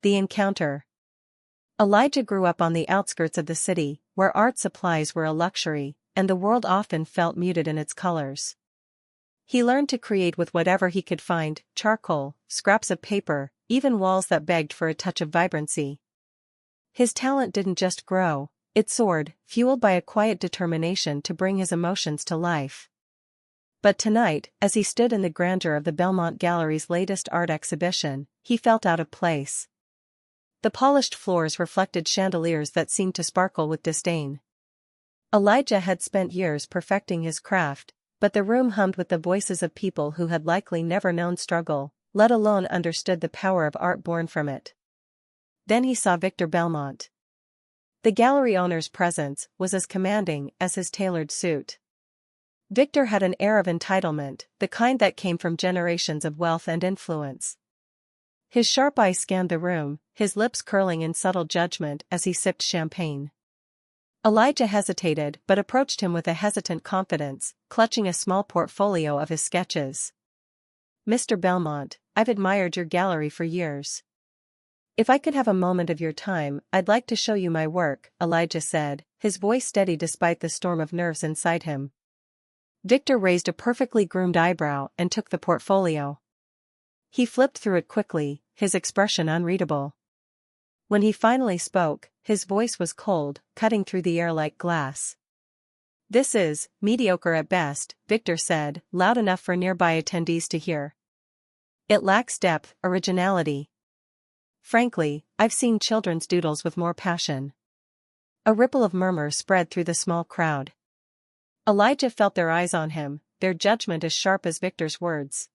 The encounter. Elijah grew up on the outskirts of the city, where art supplies were a luxury, and the world often felt muted in its colors. He learned to create with whatever he could find: charcoal, scraps of paper, even walls that begged for a touch of vibrancy. His talent didn't just grow, it soared, fueled by a quiet determination to bring his emotions to life. But tonight, as he stood in the grandeur of the Belmont Gallery's latest art exhibition, he felt out of place. The polished floors reflected chandeliers that seemed to sparkle with disdain. Elijah had spent years perfecting his craft, but the room hummed with the voices of people who had likely never known struggle, let alone understood the power of art born from it. Then he saw Victor Belmont. The gallery owner's presence was as commanding as his tailored suit. Victor had an air of entitlement, the kind that came from generations of wealth and influence. His sharp eyes scanned the room, his lips curling in subtle judgment as he sipped champagne. Elijah hesitated but approached him with a hesitant confidence, clutching a small portfolio of his sketches. "Mr. Belmont, I've admired your gallery for years. If I could have a moment of your time, I'd like to show you my work," Elijah said, his voice steady despite the storm of nerves inside him. Victor raised a perfectly groomed eyebrow and took the portfolio. He flipped through it quickly, his expression unreadable. When he finally spoke, his voice was cold, cutting through the air like glass. "This is mediocre at best," Victor said, loud enough for nearby attendees to hear. "It lacks depth, originality. Frankly, I've seen children's doodles with more passion." A ripple of murmur spread through the small crowd. Elijah felt their eyes on him, their judgment as sharp as Victor's words.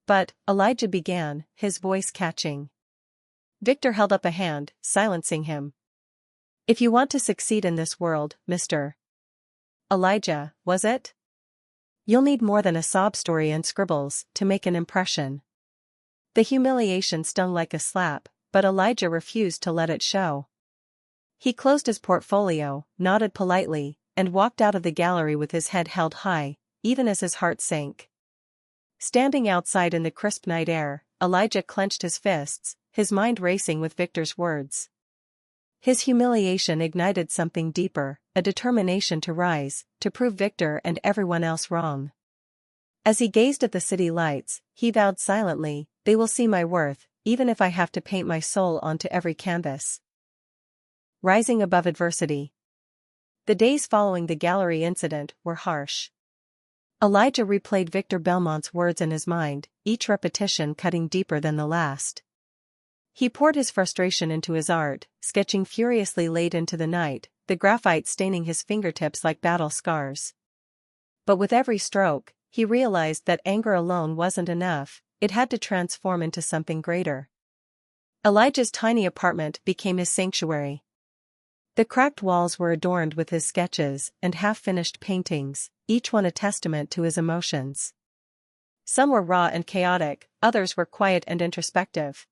"But," Elijah began, his voice catching. Victor held up a hand, silencing him. "If you want to succeed in this world, Mr. Elijah, was it? You'll need more than a sob story and scribbles to make an impression." The humiliation stung like a slap, but Elijah refused to let it show. He closed his portfolio, nodded politely, and walked out of the gallery with his head held high, even as his heart sank. Standing outside in the crisp night air, Elijah clenched his fists, his mind racing with Victor's words. His humiliation ignited something deeper, a determination to rise, to prove Victor and everyone else wrong. As he gazed at the city lights, he vowed silently, "They will see my worth, even if I have to paint my soul onto every canvas." Rising above adversity. The days following the gallery incident were harsh. Elijah replayed Victor Belmont's words in his mind, each repetition cutting deeper than the last. He poured his frustration into his art, sketching furiously late into the night, the graphite staining his fingertips like battle scars. But with every stroke, he realized that anger alone wasn't enough, it had to transform into something greater. Elijah's tiny apartment became his sanctuary. The cracked walls were adorned with his sketches and half-finished paintings, each one a testament to his emotions. Some were raw and chaotic, others were quiet and introspective.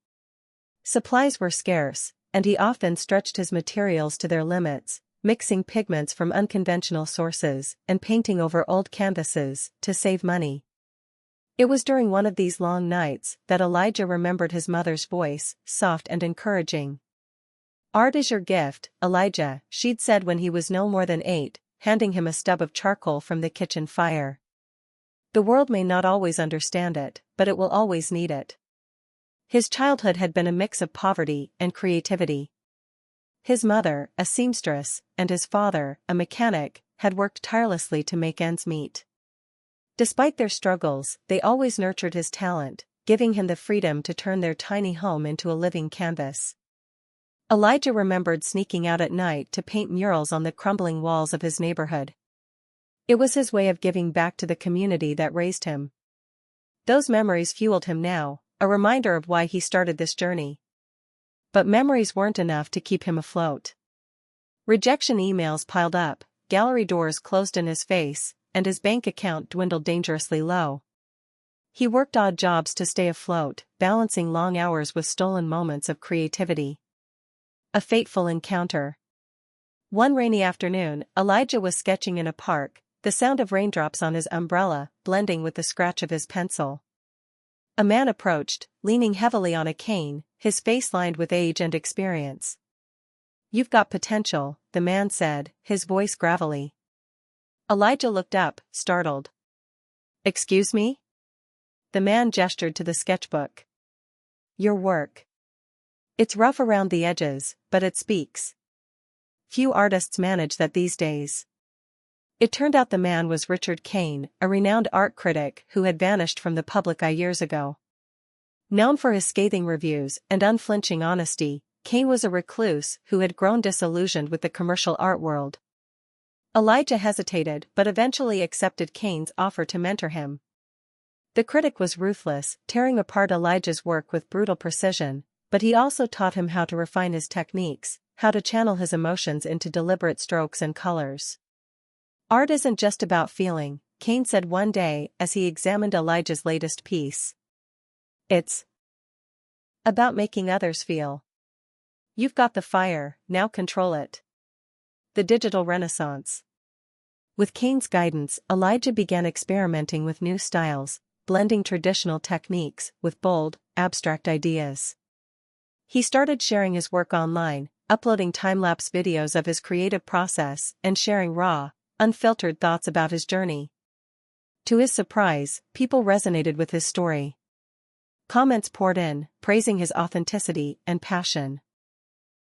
Supplies were scarce, and he often stretched his materials to their limits, mixing pigments from unconventional sources and painting over old canvases to save money. It was during one of these long nights that Elijah remembered his mother's voice, soft and encouraging. "Art is your gift, Elijah," she'd said when he was no more than 8, handing him a stub of charcoal from the kitchen fire. "The world may not always understand it, but it will always need it." His childhood had been a mix of poverty and creativity. His mother, a seamstress, and his father, a mechanic, had worked tirelessly to make ends meet. Despite their struggles, they always nurtured his talent, giving him the freedom to turn their tiny home into a living canvas. Elijah remembered sneaking out at night to paint murals on the crumbling walls of his neighborhood. It was his way of giving back to the community that raised him. Those memories fueled him now, a reminder of why he started this journey. But memories weren't enough to keep him afloat. Rejection emails piled up, gallery doors closed in his face, and his bank account dwindled dangerously low. He worked odd jobs to stay afloat, balancing long hours with stolen moments of creativity. A fateful encounter. One rainy afternoon, Elijah was sketching in a park, the sound of raindrops on his umbrella blending with the scratch of his pencil. A man approached, leaning heavily on a cane, his face lined with age and experience. "You've got potential," the man said, his voice gravelly. Elijah looked up, startled. "Excuse me?" The man gestured to the sketchbook. "Your work. It's rough around the edges, but it speaks. Few artists manage that these days." It turned out the man was Richard Kane, a renowned art critic who had vanished from the public eye years ago. Known for his scathing reviews and unflinching honesty, Kane was a recluse who had grown disillusioned with the commercial art world. Elijah hesitated but eventually accepted Kane's offer to mentor him. The critic was ruthless, tearing apart Elijah's work with brutal precision, but he also taught him how to refine his techniques, how to channel his emotions into deliberate strokes and colors. "Art isn't just about feeling," Kane said one day as he examined Elijah's latest piece. "It's about making others feel. You've got the fire, now control it." The digital renaissance. With Kane's guidance, Elijah began experimenting with new styles, blending traditional techniques with bold, abstract ideas. He started sharing his work online, uploading time-lapse videos of his creative process and sharing raw, unfiltered thoughts about his journey. To his surprise, people resonated with his story. Comments poured in, praising his authenticity and passion.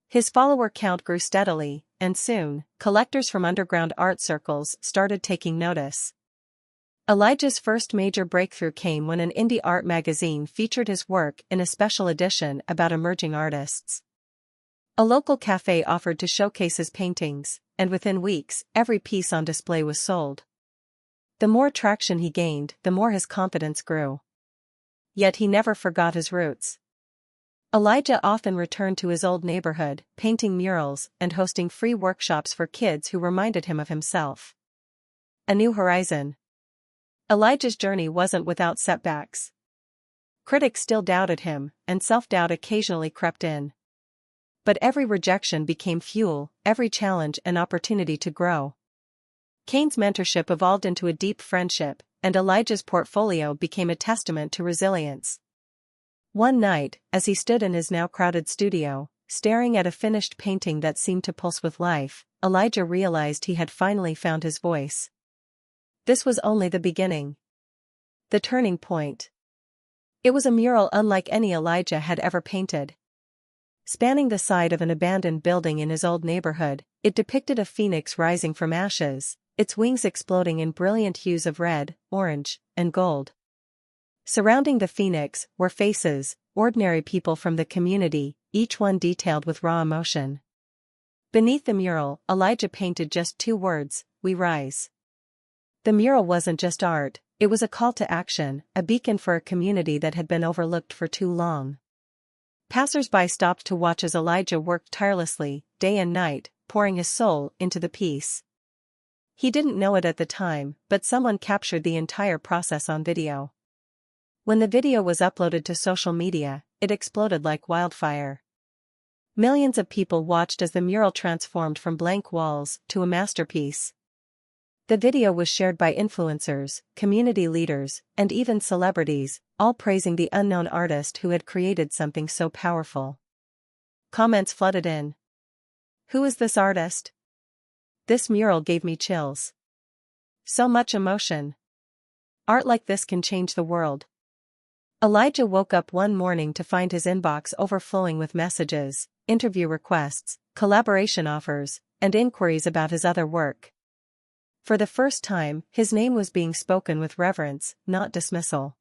His follower count grew steadily, and soon, collectors from underground art circles started taking notice. Elijah's first major breakthrough came when an indie art magazine featured his work in a special edition about emerging artists. A local cafe offered to showcase his paintings, and within weeks, every piece on display was sold. The more traction he gained, the more his confidence grew. Yet he never forgot his roots. Elijah often returned to his old neighborhood, painting murals and hosting free workshops for kids who reminded him of himself. A new horizon. Elijah's journey wasn't without setbacks. Critics still doubted him, and self-doubt occasionally crept in. But every rejection became fuel, every challenge an opportunity to grow. Kane's mentorship evolved into a deep friendship, and Elijah's portfolio became a testament to resilience. One night, as he stood in his now crowded studio, staring at a finished painting that seemed to pulse with life, Elijah realized he had finally found his voice. This was only the beginning. The turning point. It was a mural unlike any Elijah had ever painted. Spanning the side of an abandoned building in his old neighborhood, it depicted a phoenix rising from ashes, its wings exploding in brilliant hues of red, orange, and gold. Surrounding the phoenix were faces, ordinary people from the community, each one detailed with raw emotion. Beneath the mural, Elijah painted just 2 words, "We rise." The mural wasn't just art, it was a call to action, a beacon for a community that had been overlooked for too long. Passers-by stopped to watch as Elijah worked tirelessly, day and night, pouring his soul into the piece. He didn't know it at the time, but someone captured the entire process on video. When the video was uploaded to social media, it exploded like wildfire. Millions of people watched as the mural transformed from blank walls to a masterpiece. The video was shared by influencers, community leaders, and even celebrities, all praising the unknown artist who had created something so powerful. Comments flooded in. "Who is this artist? This mural gave me chills. So much emotion. Art like this can change the world." Elijah woke up one morning to find his inbox overflowing with messages, interview requests, collaboration offers, and inquiries about his other work. For the first time, his name was being spoken with reverence, not dismissal.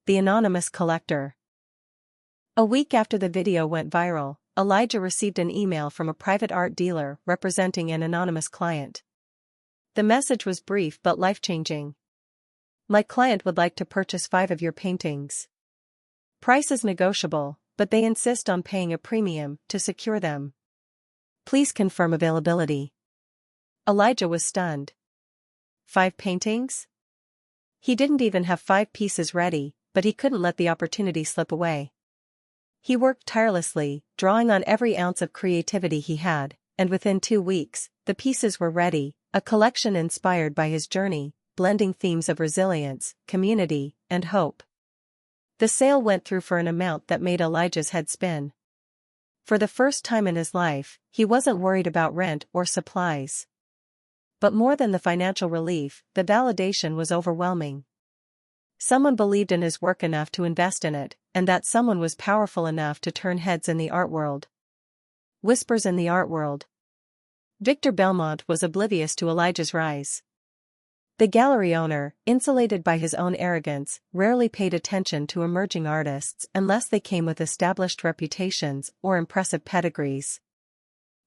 The anonymous collector. A week after the video went viral, Elijah received an email from a private art dealer representing an anonymous client. The message was brief but life-changing. "My client would like to purchase 5 of your paintings. Price is negotiable, but they insist on paying a premium to secure them. Please confirm availability." Elijah was stunned. 5 paintings? He didn't even have 5 pieces ready, but he couldn't let the opportunity slip away. He worked tirelessly, drawing on every ounce of creativity he had, and within 2 weeks, the pieces were ready, a collection inspired by his journey, blending themes of resilience, community, and hope. The sale went through for an amount that made Elijah's head spin. For the first time in his life, he wasn't worried about rent or supplies. But more than the financial relief, the validation was overwhelming. Someone believed in his work enough to invest in it, and that someone was powerful enough to turn heads in the art world. Whispers in the art world. Victor Belmont was oblivious to Elijah's rise. The gallery owner, insulated by his own arrogance, rarely paid attention to emerging artists unless they came with established reputations or impressive pedigrees.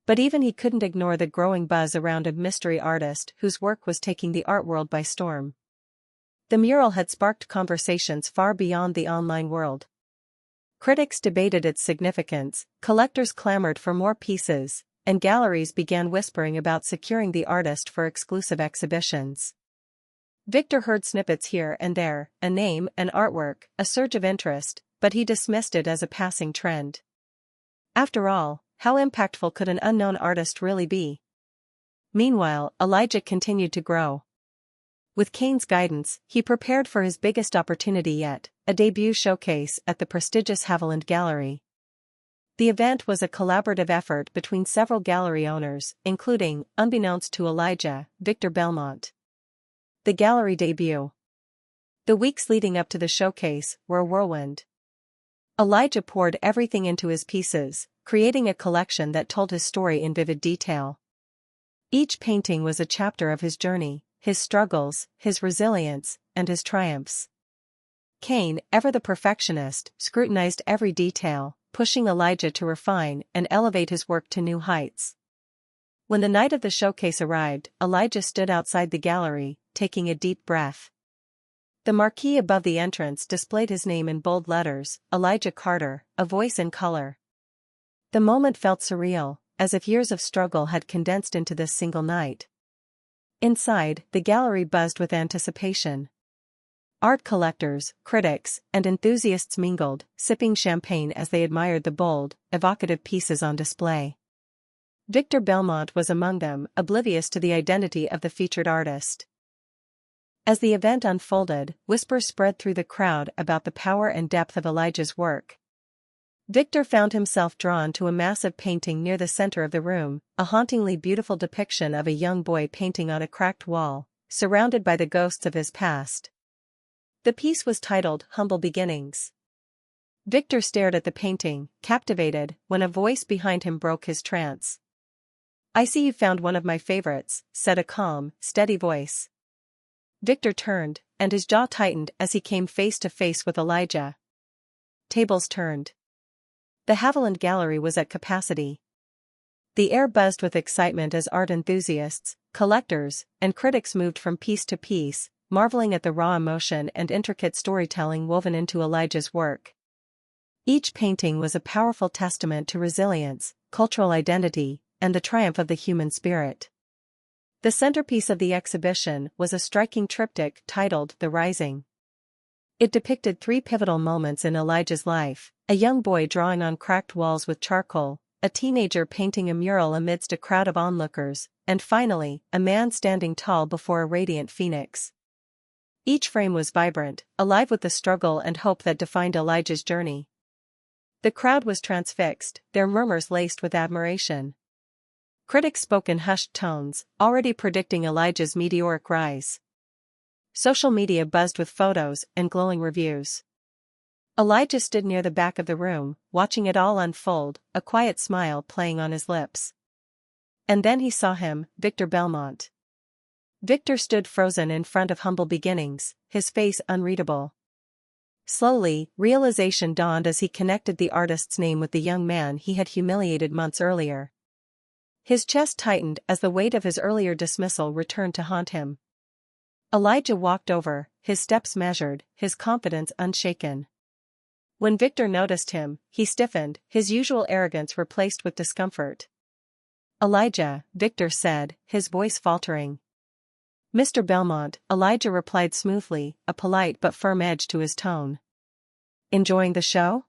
But even he couldn't ignore the growing buzz around a mystery artist whose work was taking the art world by storm. The mural had sparked conversations far beyond the online world. Critics debated its significance, collectors clamored for more pieces, and galleries began whispering about securing the artist for exclusive exhibitions. Victor heard snippets here and there, a name, an artwork, a surge of interest, but he dismissed it as a passing trend. After all, how impactful could an unknown artist really be? Meanwhile, Elijah continued to grow. With Kane's guidance, he prepared for his biggest opportunity yet, a debut showcase at the prestigious Haviland Gallery. The event was a collaborative effort between several gallery owners, including, unbeknownst to Elijah, Victor Belmont. The gallery debut. The weeks leading up to the showcase were a whirlwind. Elijah poured everything into his pieces, creating a collection that told his story in vivid detail. Each painting was a chapter of his journey, his struggles, his resilience, and his triumphs. Kane, ever the perfectionist, scrutinized every detail, pushing Elijah to refine and elevate his work to new heights. When the night of the showcase arrived, Elijah stood outside the gallery, taking a deep breath. The marquee above the entrance displayed his name in bold letters, Elijah Carter, a voice in color. The moment felt surreal, as if years of struggle had condensed into this single night. Inside, the gallery buzzed with anticipation. Art collectors, critics, and enthusiasts mingled, sipping champagne as they admired the bold, evocative pieces on display. Victor Belmont was among them, oblivious to the identity of the featured artist. As the event unfolded, whispers spread through the crowd about the power and depth of Elijah's work. Victor found himself drawn to a massive painting near the center of the room, a hauntingly beautiful depiction of a young boy painting on a cracked wall, surrounded by the ghosts of his past. The piece was titled Humble Beginnings. Victor stared at the painting, captivated, when a voice behind him broke his trance. "I see you found one of my favorites," said a calm, steady voice. Victor turned, and his jaw tightened as he came face to face with Elijah. Tables turned. The Haviland Gallery was at capacity. The air buzzed with excitement as art enthusiasts, collectors, and critics moved from piece to piece, marveling at the raw emotion and intricate storytelling woven into Elijah's work. Each painting was a powerful testament to resilience, cultural identity, and the triumph of the human spirit. The centerpiece of the exhibition was a striking triptych titled The Rising. It depicted three pivotal moments in Elijah's life: a young boy drawing on cracked walls with charcoal, a teenager painting a mural amidst a crowd of onlookers, and finally, a man standing tall before a radiant phoenix. Each frame was vibrant, alive with the struggle and hope that defined Elijah's journey. The crowd was transfixed, their murmurs laced with admiration. Critics spoke in hushed tones, already predicting Elijah's meteoric rise. Social media buzzed with photos and glowing reviews. Elijah stood near the back of the room, watching it all unfold, a quiet smile playing on his lips. And then he saw him, Victor Belmont. Victor stood frozen in front of Humble Beginnings, his face unreadable. Slowly, realization dawned as he connected the artist's name with the young man he had humiliated months earlier. His chest tightened as the weight of his earlier dismissal returned to haunt him. Elijah walked over, his steps measured, his confidence unshaken. When Victor noticed him, he stiffened, his usual arrogance replaced with discomfort. "Elijah," Victor said, his voice faltering. "Mr. Belmont," Elijah replied smoothly, a polite but firm edge to his tone. "Enjoying the show?"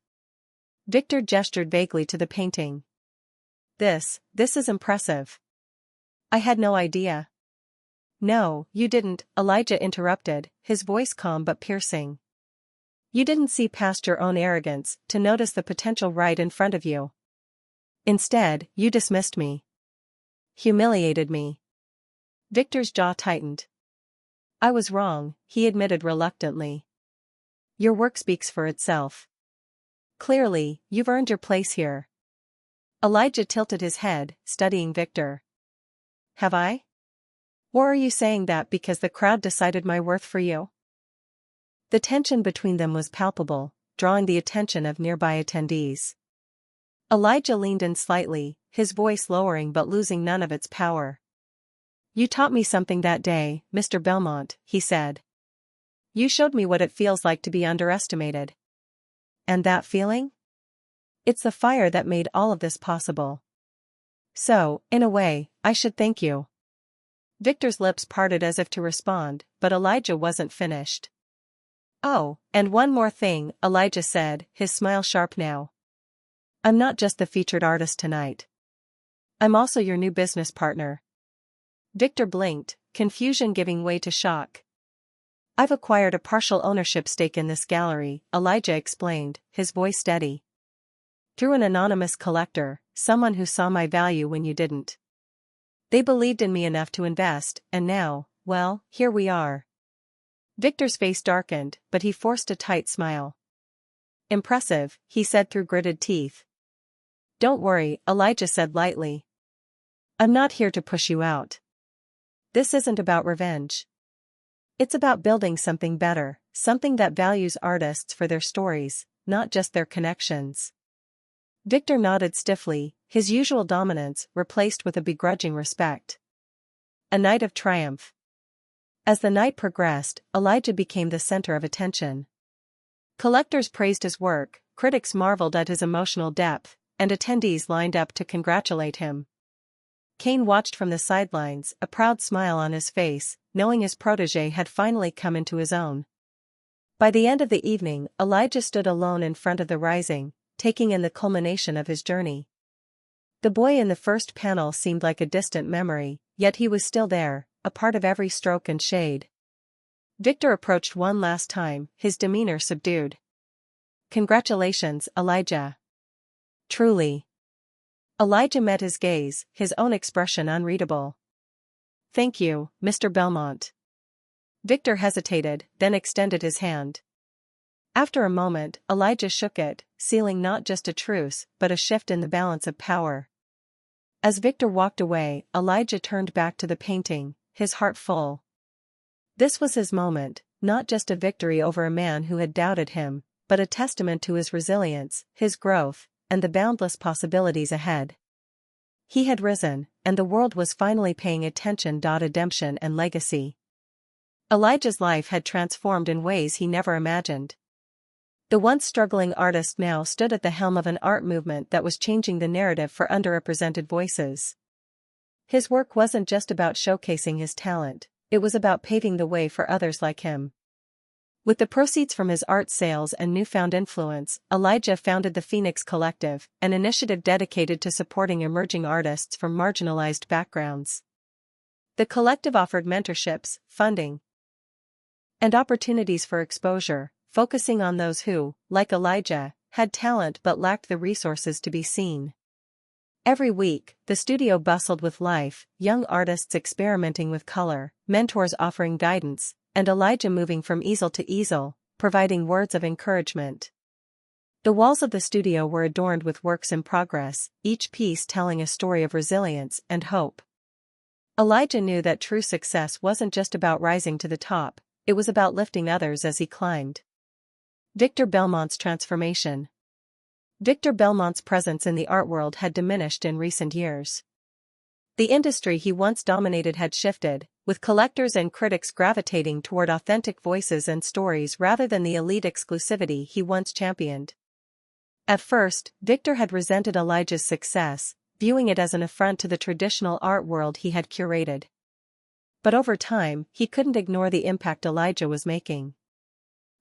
Victor gestured vaguely to the painting. This is impressive. I had no idea." "No, you didn't," Elijah interrupted, his voice calm but piercing. You didn't see past your own arrogance to notice the potential right in front of you. Instead, you dismissed me. Humiliated me. Victor's jaw tightened. I was wrong, he admitted reluctantly. Your work speaks for itself. Clearly, you've earned your place here. Elijah tilted his head, studying Victor. Have I? Or are you saying that because the crowd decided my worth for you? The tension between them was palpable, drawing the attention of nearby attendees. Elijah leaned in slightly, his voice lowering but losing none of its power. You taught me something that day, Mr. Belmont, he said. You showed me what it feels like to be underestimated. And that feeling? It's the fire that made all of this possible. So, in a way, I should thank you. Victor's lips parted as if to respond, but Elijah wasn't finished. Oh, and one more thing, Elijah said, his smile sharp now. I'm not just the featured artist tonight. I'm also your new business partner. Victor blinked, confusion giving way to shock. I've acquired a partial ownership stake in this gallery, Elijah explained, his voice steady. Through an anonymous collector, someone who saw my value when you didn't. They believed in me enough to invest, and now, well, here we are. Victor's face darkened, but he forced a tight smile. Impressive, he said through gritted teeth. Don't worry, Elijah said lightly. I'm not here to push you out. This isn't about revenge. It's about building something better, something that values artists for their stories, not just their connections. Victor nodded stiffly, his usual dominance replaced with a begrudging respect. A night of triumph. As the night progressed, Elijah became the center of attention. Collectors praised his work, critics marveled at his emotional depth, and attendees lined up to congratulate him. Kane watched from the sidelines, a proud smile on his face, knowing his protégé had finally come into his own. By the end of the evening, Elijah stood alone in front of the rising, taking in the culmination of his journey. The boy in the first panel seemed like a distant memory, yet he was still there, a part of every stroke and shade. Victor approached one last time, his demeanor subdued. Congratulations, Elijah. Truly. Elijah met his gaze, his own expression unreadable. Thank you, Mr. Belmont. Victor hesitated, then extended his hand. After a moment, Elijah shook it, sealing not just a truce, but a shift in the balance of power. As Victor walked away, Elijah turned back to the painting, his heart full. This was his moment, not just a victory over a man who had doubted him, but a testament to his resilience, his growth, and the boundless possibilities ahead. He had risen, and the world was finally paying attention. Redemption and legacy. Elijah's life had transformed in ways he never imagined. The once struggling artist now stood at the helm of an art movement that was changing the narrative for underrepresented voices. His work wasn't just about showcasing his talent, it was about paving the way for others like him. With the proceeds from his art sales and newfound influence, Elijah founded the Phoenix Collective, an initiative dedicated to supporting emerging artists from marginalized backgrounds. The collective offered mentorships, funding, and opportunities for exposure, focusing on those who, like Elijah, had talent but lacked the resources to be seen. Every week, the studio bustled with life, young artists experimenting with color, mentors offering guidance, and Elijah moving from easel to easel, providing words of encouragement. The walls of the studio were adorned with works in progress, each piece telling a story of resilience and hope. Elijah knew that true success wasn't just about rising to the top, it was about lifting others as he climbed. Victor Belmont's transformation. Victor Belmont's presence in the art world had diminished in recent years. The industry he once dominated had shifted, with collectors and critics gravitating toward authentic voices and stories rather than the elite exclusivity he once championed. At first, Victor had resented Elijah's success, viewing it as an affront to the traditional art world he had curated. But over time, he couldn't ignore the impact Elijah was making.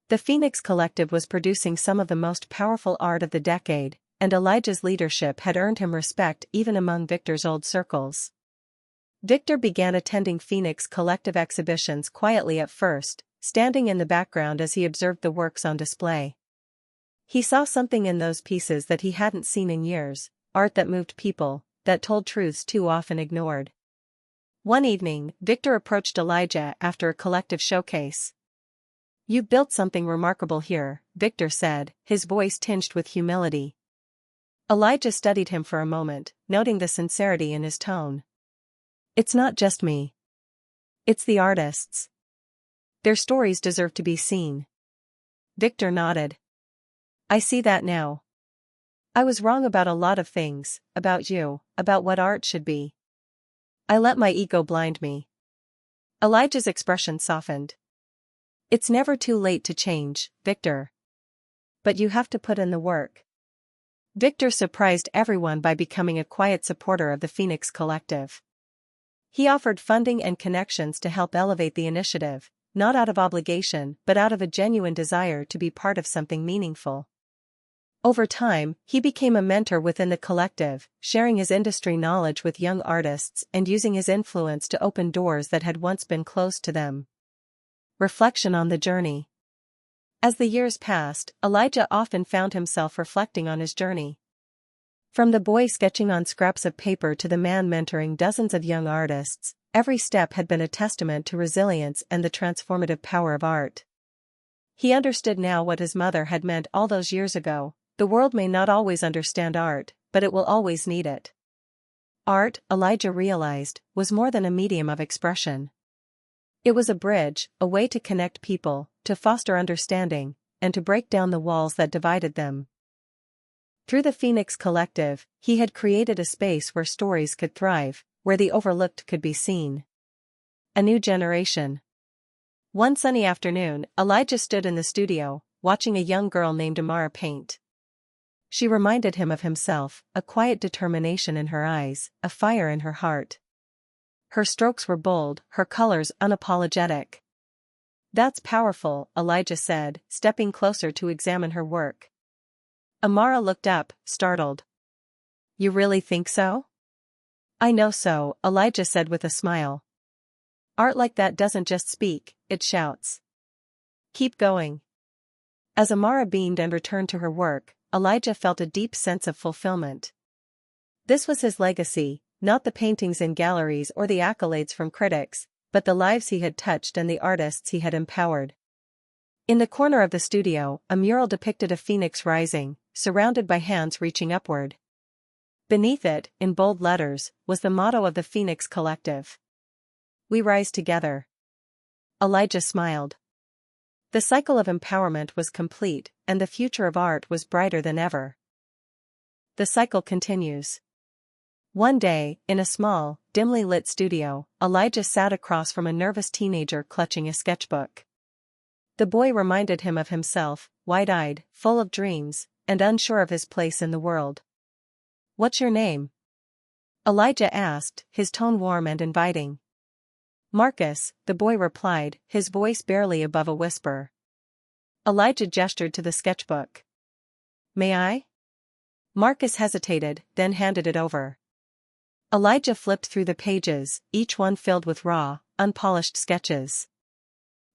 The Phoenix Collective was producing some of the most powerful art of the decade, and Elijah's leadership had earned him respect even among Victor's old circles. Victor began attending Phoenix Collective exhibitions quietly at first, standing in the background as he observed the works on display. He saw something in those pieces that he hadn't seen in years, art that moved people, that told truths too often ignored. One evening, Victor approached Elijah after a collective showcase. "You've built something remarkable here," Victor said, his voice tinged with humility. Elijah studied him for a moment, noting the sincerity in his tone. "It's not just me. It's the artists. Their stories deserve to be seen." Victor nodded. "I see that now. I was wrong about a lot of things, about you, about what art should be. I let my ego blind me." Elijah's expression softened. "It's never too late to change, Victor. But you have to put in the work." Victor surprised everyone by becoming a quiet supporter of the Phoenix Collective. He offered funding and connections to help elevate the initiative, not out of obligation but out of a genuine desire to be part of something meaningful. Over time, he became a mentor within the collective, sharing his industry knowledge with young artists and using his influence to open doors that had once been closed to them. Reflection on the journey. As the years passed, Elijah often found himself reflecting on his journey. From the boy sketching on scraps of paper to the man mentoring dozens of young artists, every step had been a testament to resilience and the transformative power of art. He understood now what his mother had meant all those years ago: the world may not always understand art, but it will always need it. Art, Elijah realized, was more than a medium of expression. It was a bridge, a way to connect people, to foster understanding, and to break down the walls that divided them. Through the Phoenix Collective, he had created a space where stories could thrive, where the overlooked could be seen. A new generation. One sunny afternoon, Elijah stood in the studio, watching a young girl named Amara paint. She reminded him of himself, a quiet determination in her eyes, a fire in her heart. Her strokes were bold, her colors unapologetic. "That's powerful," Elijah said, stepping closer to examine her work. Amara looked up, startled. "You really think so?" "I know so," Elijah said with a smile. "Art like that doesn't just speak, it shouts. Keep going." As Amara beamed and returned to her work, Elijah felt a deep sense of fulfillment. This was his legacy, not the paintings in galleries or the accolades from critics, but the lives he had touched and the artists he had empowered. In the corner of the studio, a mural depicted a phoenix rising, surrounded by hands reaching upward. Beneath it, in bold letters, was the motto of the Phoenix Collective: "We rise together." Elijah smiled. The cycle of empowerment was complete, and the future of art was brighter than ever. The cycle continues. One day, in a small, dimly lit studio, Elijah sat across from a nervous teenager clutching a sketchbook. The boy reminded him of himself, wide-eyed, full of dreams, and unsure of his place in the world. "What's your name?" Elijah asked, his tone warm and inviting. "Marcus," the boy replied, his voice barely above a whisper. Elijah gestured to the sketchbook. "May I?" Marcus hesitated, then handed it over. Elijah flipped through the pages, each one filled with raw, unpolished sketches.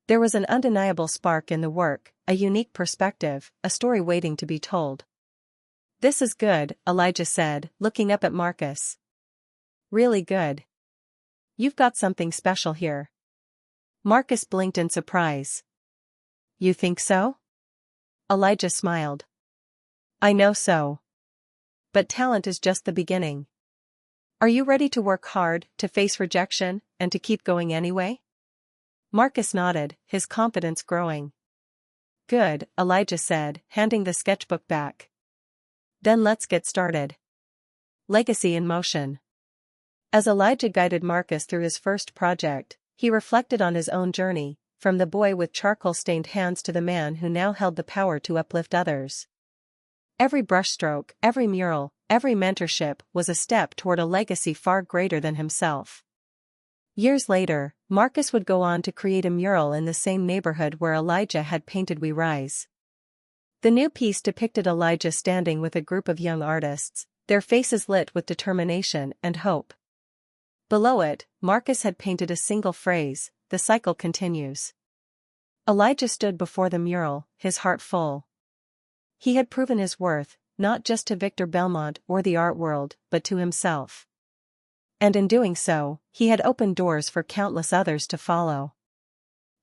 There was an undeniable spark in the work, a unique perspective, a story waiting to be told. "This is good," Elijah said, looking up at Marcus. "Really good. You've got something special here." Marcus blinked in surprise. "You think so?" Elijah smiled. "I know so. But talent is just the beginning. Are you ready to work hard, to face rejection, and to keep going anyway?" Marcus nodded, his confidence growing. "Good," Elijah said, handing the sketchbook back. "Then let's get started." Legacy in motion. As Elijah guided Marcus through his first project, he reflected on his own journey, from the boy with charcoal-stained hands to the man who now held the power to uplift others. Every brushstroke, every mural, every mentorship was a step toward a legacy far greater than himself. Years later, Marcus would go on to create a mural in the same neighborhood where Elijah had painted "We Rise." The new piece depicted Elijah standing with a group of young artists, their faces lit with determination and hope. Below it, Marcus had painted a single phrase: "The cycle continues." Elijah stood before the mural, his heart full. He had proven his worth, not just to Victor Belmont or the art world, but to himself. And in doing so, he had opened doors for countless others to follow.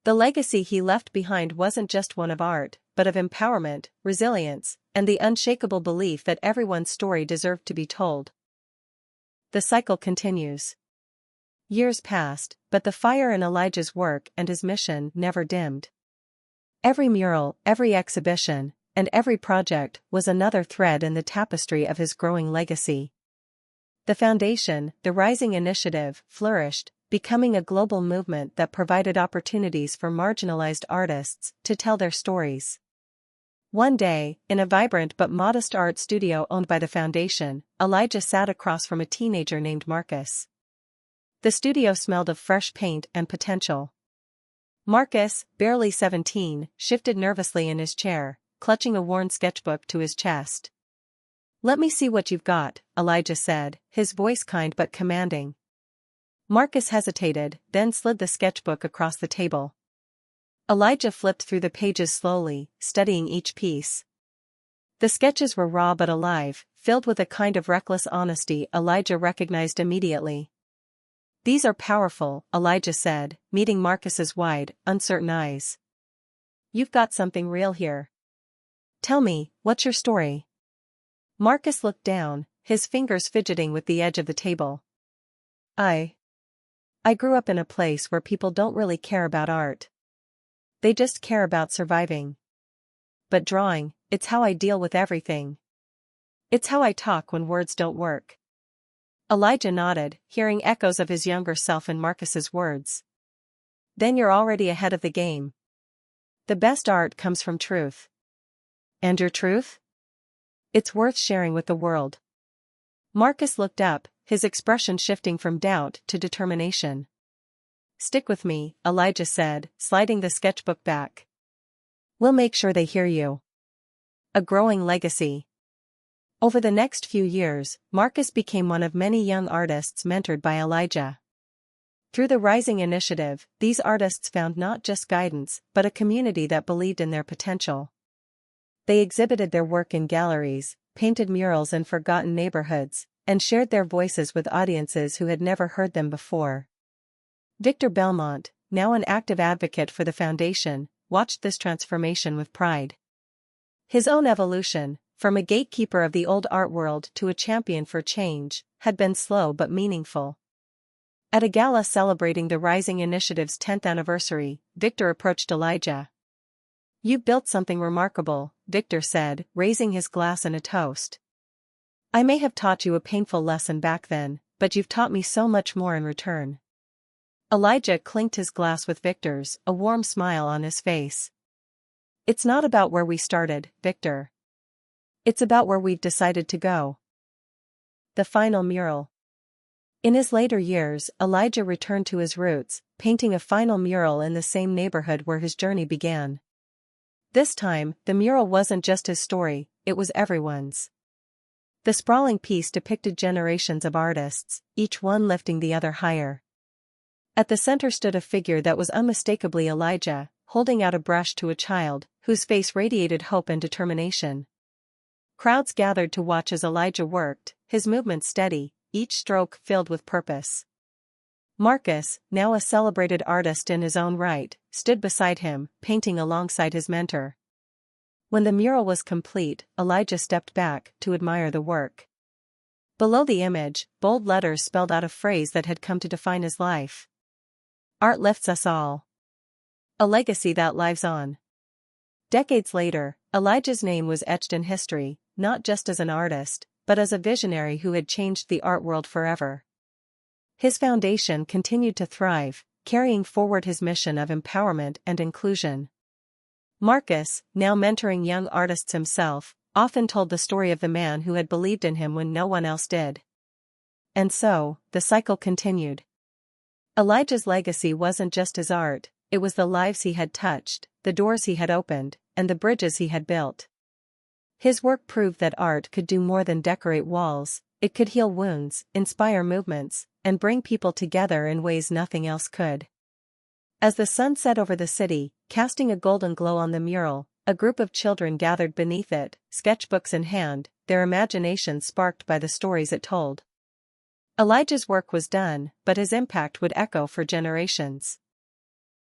The legacy he left behind wasn't just one of art, but of empowerment, resilience, and the unshakable belief that everyone's story deserved to be told. The cycle continues. Years passed, but the fire in Elijah's work and his mission never dimmed. Every mural, every exhibition, and every project was another thread in the tapestry of his growing legacy. The foundation, the Rising Initiative, flourished, becoming a global movement that provided opportunities for marginalized artists to tell their stories. One day, in a vibrant but modest art studio owned by the foundation, Elijah sat across from a teenager named Marcus. The studio smelled of fresh paint and potential. Marcus, barely 17, shifted nervously in his chair, clutching a worn sketchbook to his chest. "Let me see what you've got," Elijah said, his voice kind but commanding. Marcus hesitated, then slid the sketchbook across the table. Elijah flipped through the pages slowly, studying each piece. The sketches were raw but alive, filled with a kind of reckless honesty Elijah recognized immediately. "These are powerful," Elijah said, meeting Marcus's wide, uncertain eyes. "You've got something real here. Tell me, what's your story?" Marcus looked down, his fingers fidgeting with the edge of the table. I grew up in a place where people don't really care about art. They just care about surviving. But drawing, it's how I deal with everything. It's how I talk when words don't work." Elijah nodded, hearing echoes of his younger self in Marcus's words. "Then you're already ahead of the game. The best art comes from truth." "And your truth?" "It's worth sharing with the world." Marcus looked up, his expression shifting from doubt to determination. "Stick with me," Elijah said, sliding the sketchbook back. "We'll make sure they hear you." A growing legacy. Over the next few years, Marcus became one of many young artists mentored by Elijah. Through the Rising Initiative, these artists found not just guidance, but a community that believed in their potential. They exhibited their work in galleries, painted murals in forgotten neighborhoods, and shared their voices with audiences who had never heard them before. Victor Belmont, now an active advocate for the foundation, watched this transformation with pride. His own evolution, from a gatekeeper of the old art world to a champion for change, had been slow but meaningful. At a gala celebrating the Rising Initiative's 10th anniversary, Victor approached Elijah. "You've built something remarkable," Victor said, raising his glass in a toast. "I may have taught you a painful lesson back then, but you've taught me so much more in return." Elijah clinked his glass with Victor's, a warm smile on his face. "It's not about where we started, Victor. It's about where we've decided to go." The final mural. In his later years, Elijah returned to his roots, painting a final mural in the same neighborhood where his journey began. This time, the mural wasn't just his story, it was everyone's. The sprawling piece depicted generations of artists, each one lifting the other higher. At the center stood a figure that was unmistakably Elijah, holding out a brush to a child, whose face radiated hope and determination. Crowds gathered to watch as Elijah worked, his movements steady, each stroke filled with purpose. Marcus, now a celebrated artist in his own right, stood beside him, painting alongside his mentor. When the mural was complete, Elijah stepped back to admire the work. Below the image, bold letters spelled out a phrase that had come to define his life. "Art lifts us all." A legacy that lives on. Decades later, Elijah's name was etched in history, not just as an artist, but as a visionary who had changed the art world forever. His foundation continued to thrive, carrying forward his mission of empowerment and inclusion. Marcus, now mentoring young artists himself, often told the story of the man who had believed in him when no one else did. And so, the cycle continued. Elijah's legacy wasn't just his art, it was the lives he had touched, the doors he had opened, and the bridges he had built. His work proved that art could do more than decorate walls, it could heal wounds, inspire movements, and bring people together in ways nothing else could. As the sun set over the city, casting a golden glow on the mural, a group of children gathered beneath it, sketchbooks in hand, their imaginations sparked by the stories it told. Elijah's work was done, but his impact would echo for generations.